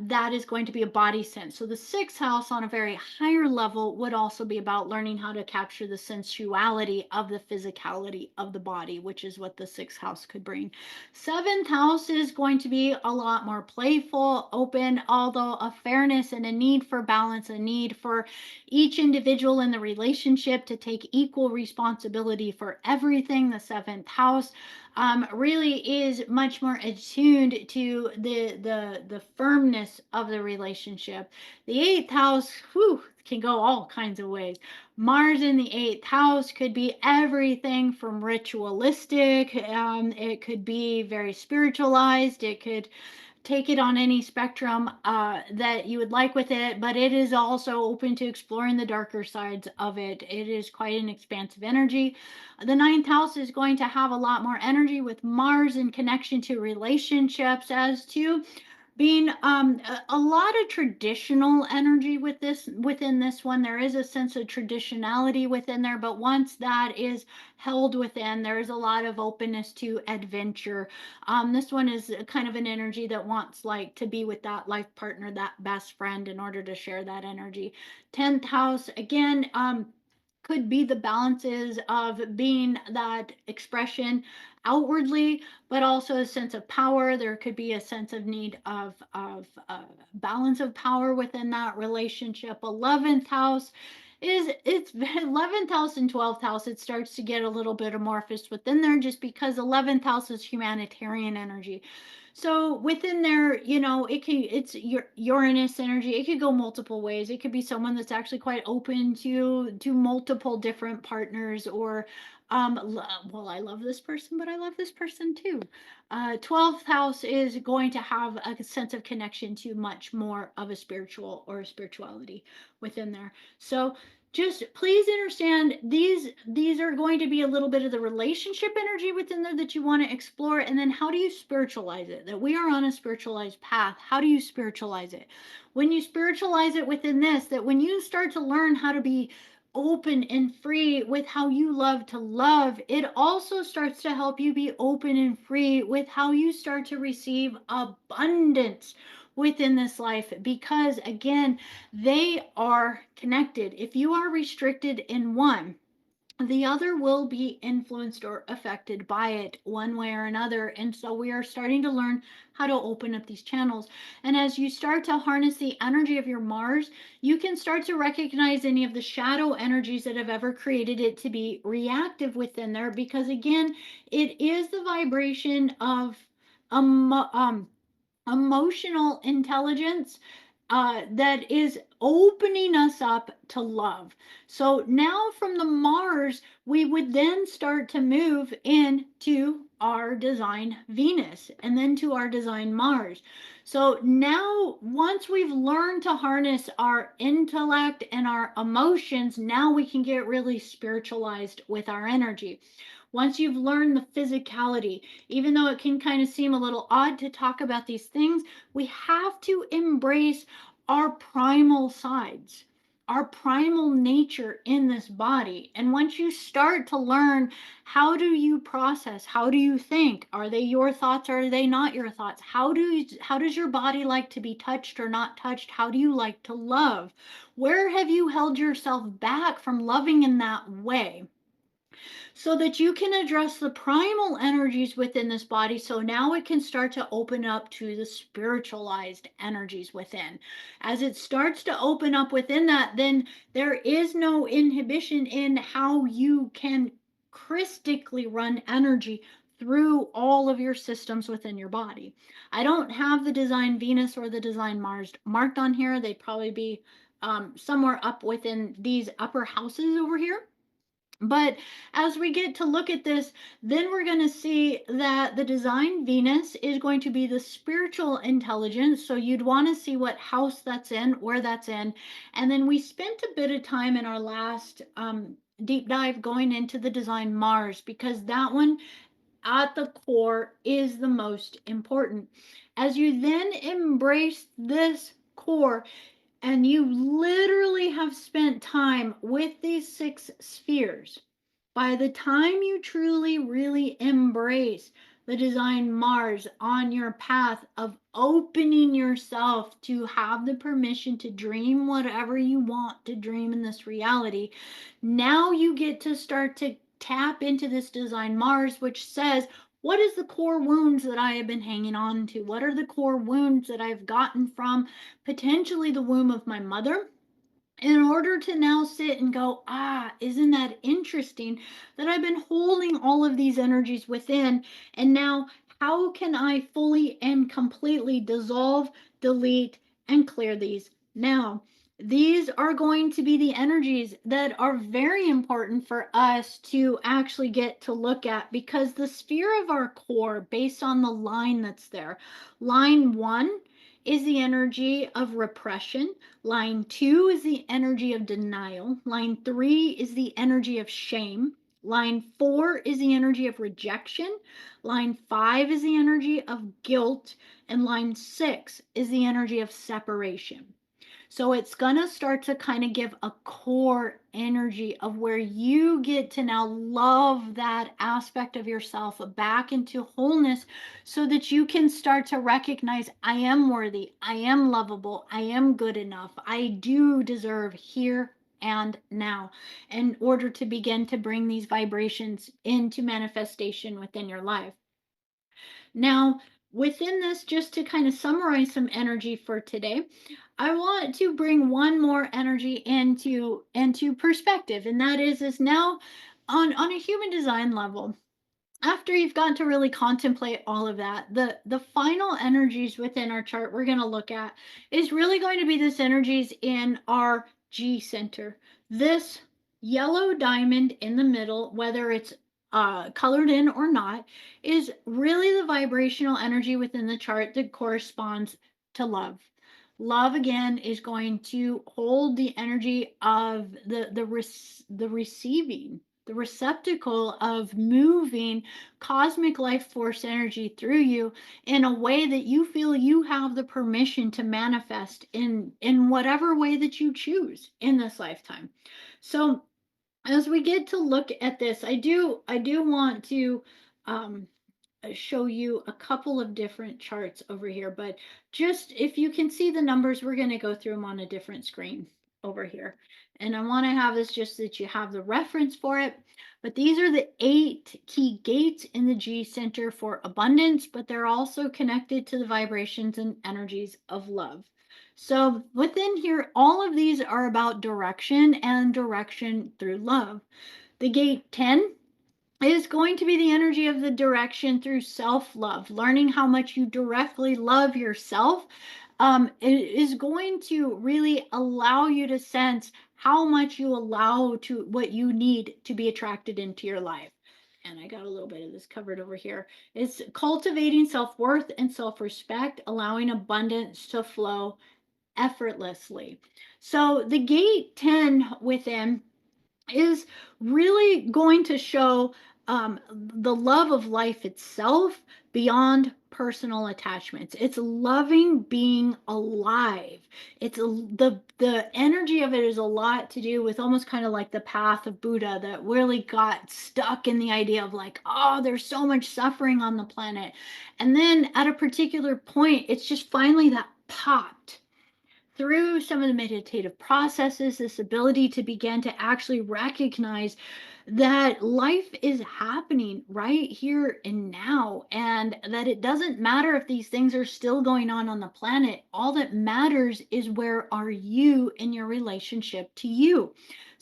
that is going to be a body sense. So the sixth house on a very higher level would also be about learning how to capture the sensuality of the physicality of the body, which is what the sixth house could bring. Seventh house is going to be a lot more playful, open, although a fairness and a need for balance, a need for each individual in the relationship to take equal responsibility for everything. The seventh house really is much more attuned to the firmness of the relationship. The eighth house, whew, can go all kinds of ways. Mars in the eighth house could be everything from ritualistic. It could be very spiritualized. It could take it on any spectrum that you would like with it, but it is also open to exploring the darker sides of it. It is quite an expansive energy. The ninth house is going to have a lot more energy with Mars in connection to relationships, as to being a lot of traditional energy with this, within this one. There is a sense of traditionality within there, but once that is held within, there is a lot of openness to adventure. This one is kind of an energy that wants like to be with that life partner, that best friend, in order to share that energy. 10th house again, could be the balances of being that expression outwardly, but also a sense of power. There could be a sense of need of balance of power within that relationship. 11th house is, it's 11th house and 12th house. It starts to get a little bit amorphous within there, just because 11th house is humanitarian energy. So within there, it's your Uranus energy. It could go multiple ways. It could be someone that's actually quite open to multiple different partners, or well, I love this person, but I love this person too. 12th house is going to have a sense of connection to much more of a spiritual or a spirituality within there. So just please understand, these are going to be a little bit of the relationship energy within there that you want to explore. And then how do you spiritualize it? That we are on a spiritualized path. How do you spiritualize it? When you spiritualize it within this, that when you start to learn how to be open and free with how you love to love, it also starts to help you be open and free with how you start to receive abundance within this life, because again, they are connected. If you are restricted in one, the other will be influenced or affected by it one way or another. And so we are starting to learn how to open up these channels. And as you start to harness the energy of your Mars, you can start to recognize any of the shadow energies that have ever created it to be reactive within there. Because again, it is the vibration of um, um, emotional intelligence that is opening us up to love. So now from the Mars, we would then start to move into our design Venus, and then to our design Mars. So now, once we've learned to harness our intellect and our emotions, now we can get really spiritualized with our energy. Once you've learned the physicality, even though it can kind of seem a little odd to talk about these things, we have to embrace our primal sides, our primal nature in this body. And once you start to learn, how do you process, how do you think, are they your thoughts or are they not your thoughts, how does your body like to be touched or not touched, how do you like to love, where have you held yourself back from loving in that way, so that you can address the primal energies within this body. So now it can start to open up to the spiritualized energies within. As it starts to open up within that, then there is no inhibition in how you can crystically run energy through all of your systems within your body. I don't have the design Venus or the design Mars marked on here. They'd probably be somewhere up within these upper houses over here. But as we get to look at this, then we're going to see that the design Venus is going to be the spiritual intelligence. So you'd want to see what house that's in, where that's in. And then we spent a bit of time in our last deep dive going into the design Mars, because that one at the core is the most important. As you then embrace this core, and you literally have spent time with these six spheres, by the time you truly, really embrace the design Mars on your path of opening yourself to have the permission to dream whatever you want to dream in this reality, now you get to start to tap into this design Mars, which says, what is the core wounds that I have been hanging on to? What are the core wounds that I've gotten from potentially the womb of my mother, in order to now sit and go, isn't that interesting that I've been holding all of these energies within? And now, how can I fully and completely dissolve, delete, and clear these now? These are going to be the energies that are very important for us to actually get to look at, because the sphere of our core, based on the line that's there, line one is the energy of repression. Line two is the energy of denial. Line three is the energy of shame. Line four is the energy of rejection. Line five is the energy of guilt. And line six is the energy of separation. So it's going to start to kind of give a core energy of where you get to now love that aspect of yourself back into wholeness, so that you can start to recognize, I am worthy, I am lovable, I am good enough, I do deserve here and now, in order to begin to bring these vibrations into manifestation within your life. Now, within this, just to kind of summarize some energy for today, I want to bring one more energy into perspective, and that is now on a human design level. After you've gotten to really contemplate all of that, the final energies within our chart we're going to look at is really going to be this energies in our G center. This yellow diamond in the middle, whether it's colored in or not, is really the vibrational energy within the chart that corresponds to love. Love again is going to hold the energy of the receiving, the receptacle of moving cosmic life force energy through you in a way that you feel you have the permission to manifest in whatever way that you choose in this lifetime. So as we get to look at this, I do want to um, show you a couple of different charts over here, but just if you can see the numbers, we're going to go through them on a different screen over here. And I want to have this just that you have the reference for it. But these are the 8 key gates in the G center for abundance, but they're also connected to the vibrations and energies of love. So within here, all of these are about direction and direction through love. The gate 10 is going to be the energy of the direction through self-love, learning how much you directly love yourself. It is going to really allow you to sense how much you allow to what you need to be attracted into your life. And I got a little bit of this covered over here. It's cultivating self-worth and self-respect, allowing abundance to flow effortlessly. So the gate 10 within is really going to show the love of life itself beyond personal attachments. It's loving being alive. The energy of it is a lot to do with almost kind of like the path of Buddha, that really got stuck in the idea of like, oh, there's so much suffering on the planet. And then at a particular point, it's just finally that popped through some of the meditative processes, this ability to begin to actually recognize that life is happening right here and now, and that it doesn't matter if these things are still going on the planet. All that matters is, where are you in your relationship to you?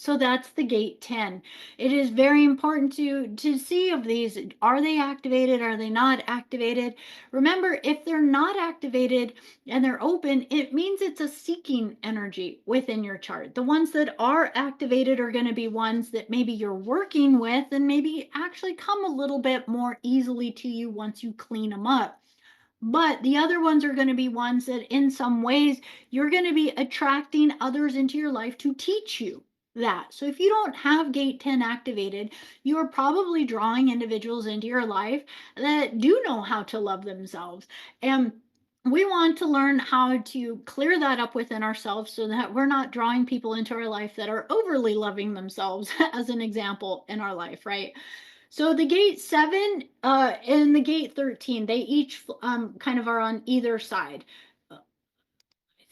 So that's the gate 10. It is very important to see of these, are they activated, are they not activated? Remember, if they're not activated and they're open, it means it's a seeking energy within your chart. The ones that are activated are going to be ones that maybe you're working with and maybe actually come a little bit more easily to you once you clean them up. But the other ones are going to be ones that, in some ways, you're going to be attracting others into your life to teach you that. So if you don't have gate 10 activated, you are probably drawing individuals into your life that do know how to love themselves. And we want to learn how to clear that up within ourselves so that we're not drawing people into our life that are overly loving themselves, as an example, in our life, right? So the gate 7 and the gate 13, they each kind of are on either side. Let's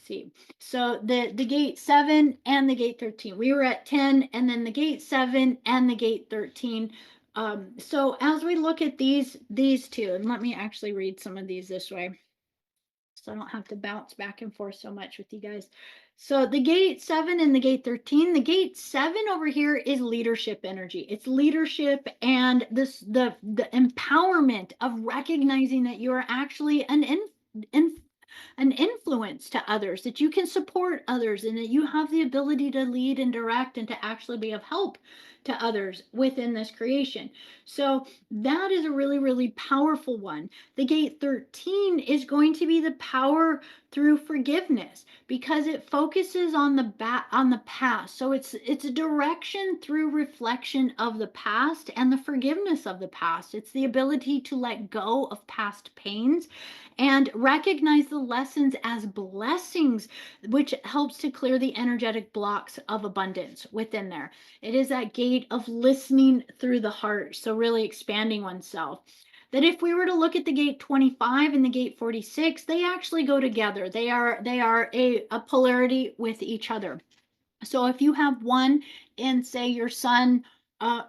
see. So the gate 7 and the gate 13. We were at 10, and then the gate 7 and the gate 13. So as we look at these two, and let me actually read some of these this way, so I don't have to bounce back and forth so much with you guys. So the gate 7 and the gate 13, the gate 7 over here is leadership energy. It's leadership and the empowerment of recognizing that you are actually an influence to others, that you can support others, and that you have the ability to lead and direct and to actually be of help to others within this creation. So that is a really, really powerful one. The gate 13 is going to be the power through forgiveness, because it focuses on the past. So it's a direction through reflection of the past and the forgiveness of the past. It's the ability to let go of past pains and recognize the lessons as blessings, which helps to clear the energetic blocks of abundance within there. It is that gate of listening through the heart, so really expanding oneself. That if we were to look at the gate 25 and the gate 46, they actually go together. They are a polarity with each other. So if you have one in, say, your sun,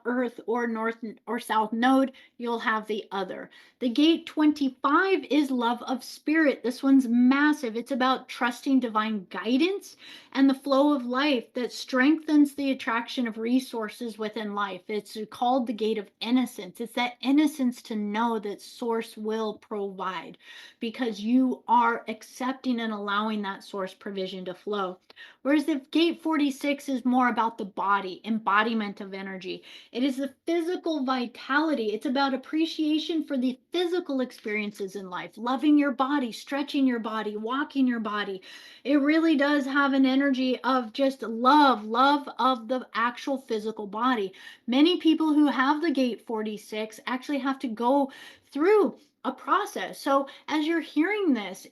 earth, or north or south node, you'll have the other. The gate 25 is love of spirit. This one's massive. It's about trusting divine guidance and the flow of life that strengthens the attraction of resources within life. It's called the gate of innocence. It's that innocence to know that source will provide, because you are accepting and allowing that source provision to flow. Whereas the gate 46 is more about the body, embodiment of energy. It is the physical vitality. It's about appreciation for the physical experiences in life, loving your body, stretching your body, walking your body. It really does have an energy of just love of the actual physical body. Many people who have the gate 46 actually have to go through a process. So as you're hearing this,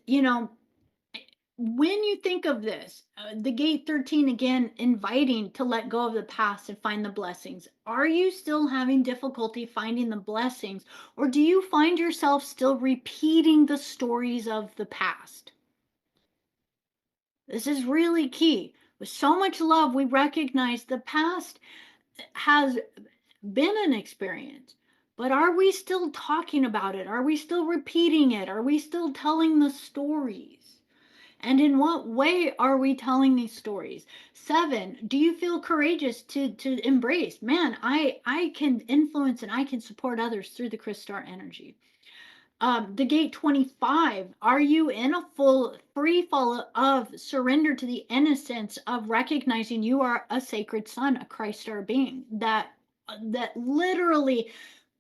when you think of this, the gate 13 again, inviting to let go of the past and find the blessings. Are you still having difficulty finding the blessings, or do you find yourself still repeating the stories of the past? This is really key. With so much love, we recognize the past has been an experience, but are we still talking about it? Are we still repeating it? Are we still telling the stories? And in what way are we telling these stories? 7, do you feel courageous to embrace, man, I can influence and I can support others through the Crystal energy? The gate 25, are you in a full free fall of surrender to the innocence of recognizing you are a sacred son, a Christ star being, that literally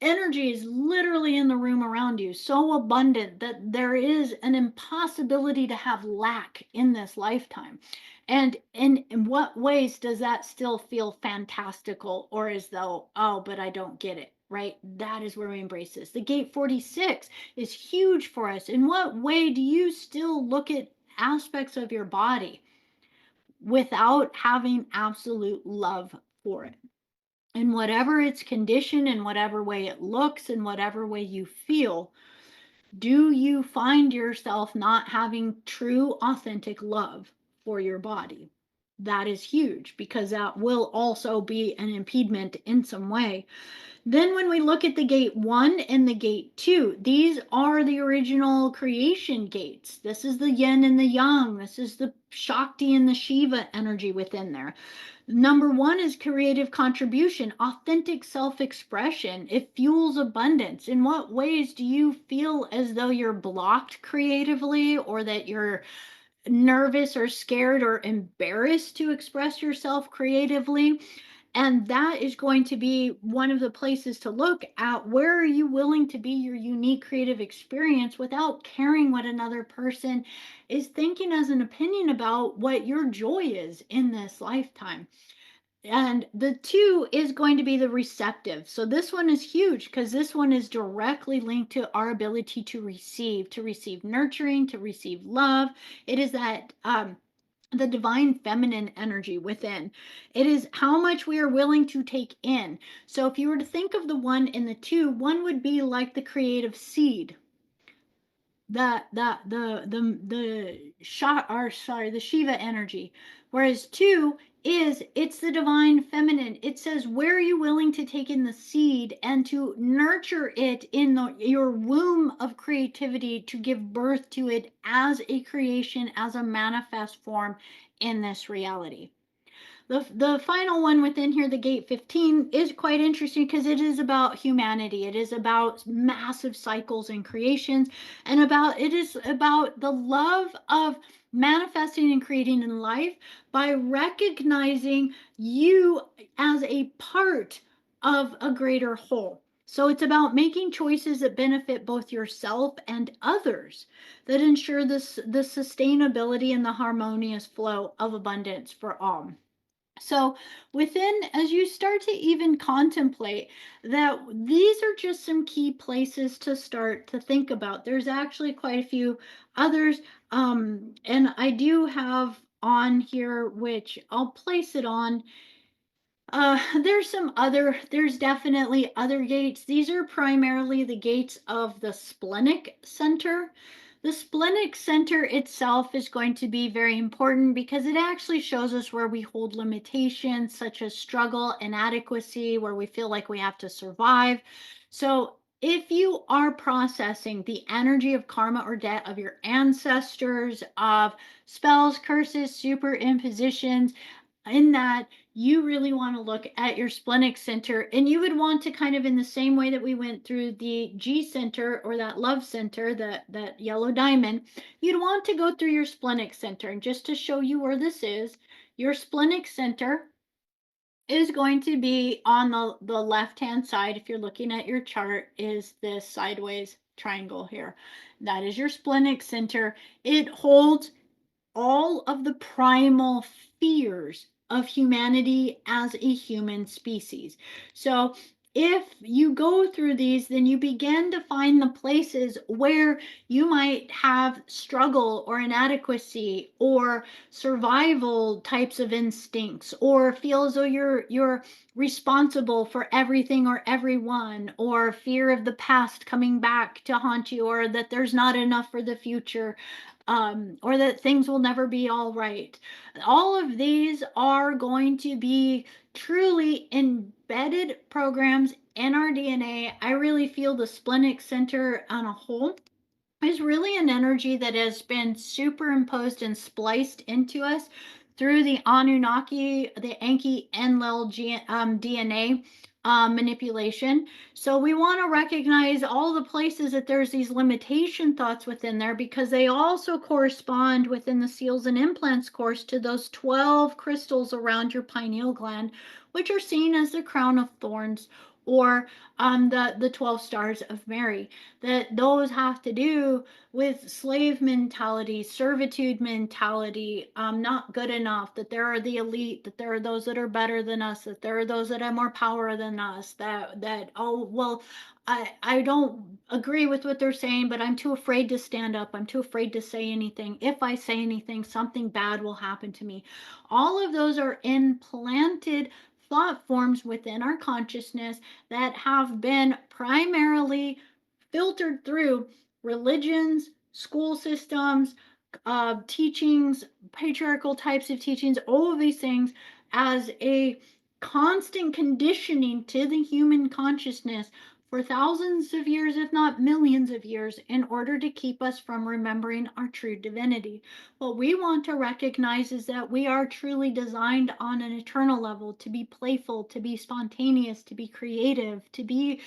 energy is literally in the room around you, so abundant that there is an impossibility to have lack in this lifetime? And in what ways does that still feel fantastical, or as though, oh, but I don't get it, right? That is where we embrace this. The gate 46 is huge for us. In what way do you still look at aspects of your body without having absolute love for it? In whatever its condition, in whatever way it looks, in whatever way you feel, do you find yourself not having true, authentic love for your body? That is huge, because that will also be an impediment in some way. Then when we look at the gate 1 and the gate 2, these are the original creation gates. This is the yin and the yang. This is the Shakti and the Shiva energy within there. Number 1 is creative contribution, authentic self-expression. It fuels abundance. In what ways do you feel as though you're blocked creatively, or that you're nervous or scared or embarrassed to express yourself creatively? And that is going to be one of the places to look at. Where are you willing to be your unique creative experience without caring what another person is thinking as an opinion about what your joy is in this lifetime? And the 2 is going to be the receptive. So this one is huge because this one is directly linked to our ability to receive nurturing, to receive love. It is that the divine feminine energy within. It is how much we are willing to take in. So if you were to think of the 1 and the 2, 1 would be like the creative seed, the shot, or sorry, the Shiva energy. Whereas 2 is, it's the divine feminine. It says, where are you willing to take in the seed and to nurture it in your womb of creativity, to give birth to it as a creation, as a manifest form in this reality? The final one within here, the gate 15, is quite interesting because it is about humanity. It is about massive cycles and creations, and it is about the love of manifesting and creating in life by recognizing you as a part of a greater whole. So it's about making choices that benefit both yourself and others, that ensure the sustainability and the harmonious flow of abundance for all. So, within, as you start to even contemplate that, these are just some key places to start to think about. There's actually quite a few others. And I do have on here, which I'll place it on. There's definitely other gates. These are primarily the gates of the splenic center. The splenic center itself is going to be very important because it actually shows us where we hold limitations, such as struggle, inadequacy, where we feel like we have to survive. So if you are processing the energy of karma or debt of your ancestors, of spells, curses, superimpositions, in that, you really want to look at your splenic center, and you would want to, kind of in the same way that we went through the G center, or that love center, that yellow diamond, you'd want to go through your splenic center. And just to show you where this is, your splenic center is going to be on the left hand side. If you're looking at your chart, is this sideways triangle here. That is your splenic center. It holds all of the primal fears of humanity as a human species. So if you go through these, then you begin to find the places where you might have struggle or inadequacy or survival types of instincts, or feel as though you're responsible for everything or everyone, or fear of the past coming back to haunt you, or that there's not enough for the future, or that things will never be all right. All of these are going to be truly embedded programs in our DNA. I really feel the splenic center on a whole is really an energy that has been superimposed and spliced into us through the Anunnaki, the Enki Enlil DNA manipulation. So we want to recognize all the places that there's these limitation thoughts within there, because they also correspond within the seals and implants course to those 12 crystals around your pineal gland, which are seen as the crown of thorns, or the 12 stars of Mary. That those have to do with slave mentality, servitude mentality, not good enough, that there are the elite, that there are those that are better than us, that there are those that have more power than us, that oh well, I don't agree with what they're saying, but I'm too afraid to stand up. I'm too afraid to say anything. If I say anything, something bad will happen to me. All of those are implanted thought forms within our consciousness that have been primarily filtered through religions, school systems, teachings, patriarchal types of teachings, all of these things, as a constant conditioning to the human consciousness for thousands of years, if not millions of years, in order to keep us from remembering our true divinity. What we want to recognize is that we are truly designed on an eternal level to be playful, to be spontaneous, to be creative, to be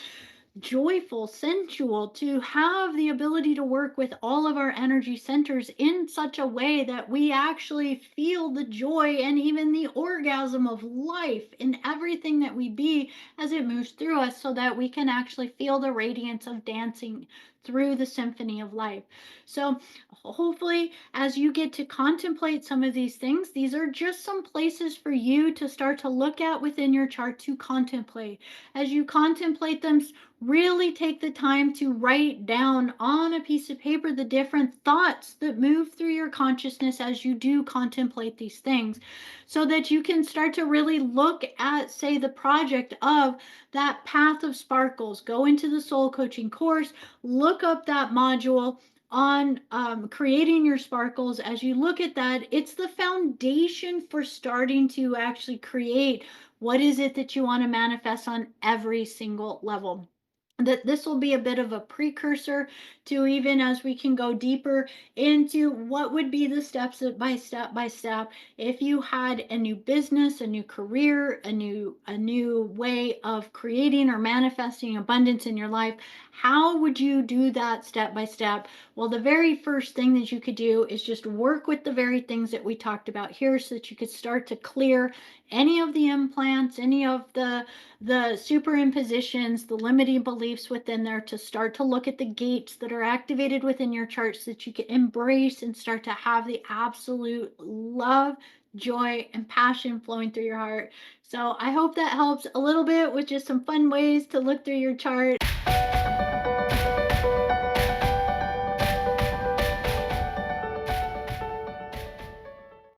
joyful, sensual, to have the ability to work with all of our energy centers in such a way that we actually feel the joy and even the orgasm of life in everything that we be as it moves through us, so that we can actually feel the radiance of dancing through the symphony of life. So, hopefully, as you get to contemplate some of these things, these are just some places for you to start to look at within your chart to contemplate. As you contemplate them, really take the time to write down on a piece of paper the different thoughts that move through your consciousness as you do contemplate these things, so that you can start to really look at, say, the project of that path of sparkles. Go into the soul coaching course, look up that module on creating your sparkles. As you look at that, it's the foundation for starting to actually create what is it that you want to manifest on every single level. That this will be a bit of a precursor to, even as we can go deeper into what would be the steps by step if you had a new business, a new career, a new way of creating or manifesting abundance in your life. How would you do that step by step? Well, the very first thing that you could do is just work with the very things that we talked about here, so that you could start to clear any of the implants, any of the superimpositions, the limiting beliefs within there, to start to look at the gates that are activated within your chart, so that you can embrace and start to have the absolute love, joy, and passion flowing through your heart. So I hope that helps a little bit with just some fun ways to look through your chart.